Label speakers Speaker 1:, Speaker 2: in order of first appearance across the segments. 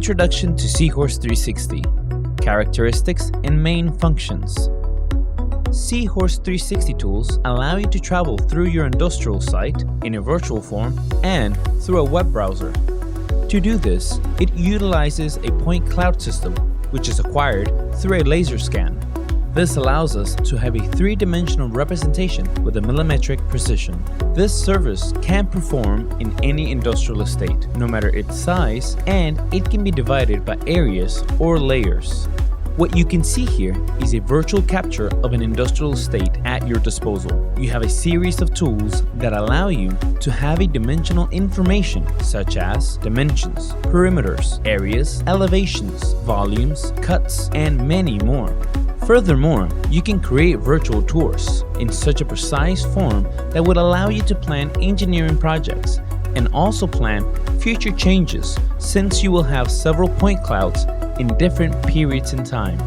Speaker 1: Introduction to Seahorse 360. Characteristics and main functions. Seahorse 360 tools allow you to travel through your industrial site in a virtual form and through a web browser. To do this, it utilizes a point cloud system, which is acquired through a laser scan. This allows us to have a three-dimensional representation with a millimetric precision. This service can perform in any industrial estate, no matter its size, and it can be divided by areas or layers. What you can see here is a virtual capture of an industrial estate at your disposal. You have a series of tools that allow you to have a dimensional information such as dimensions, perimeters, areas, elevations, volumes, cuts, and many more. Furthermore, you can create virtual tours in such a precise form that would allow you to plan engineering projects and also plan future changes, since you will have several point clouds in different periods in time.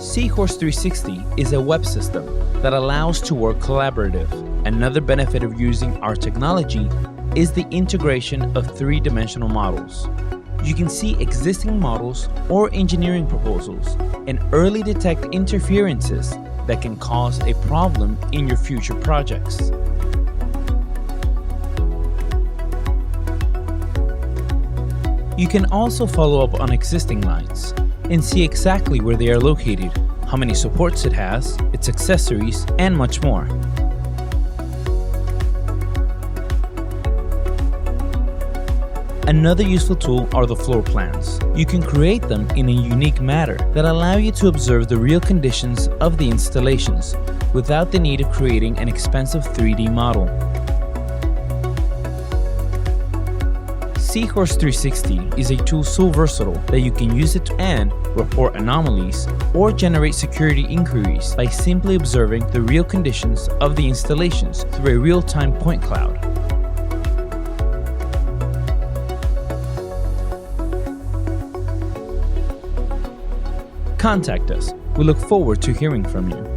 Speaker 1: Seahorse 360 is a web system that allows to work collaborative. Another benefit of using our technology is the integration of three-dimensional models. You can see existing models or engineering proposals and early detect interferences that can cause a problem in your future projects. You can also follow up on existing lines and see exactly where they are located, how many supports it has, its accessories, and much more. Another useful tool are the floor plans. You can create them in a unique manner that allow you to observe the real conditions of the installations without the need of creating an expensive 3D model. Seahorse 360 is a tool so versatile that you can use it and report anomalies or generate security inquiries by simply observing the real conditions of the installations through a real-time point cloud. Contact us. We look forward to hearing from you.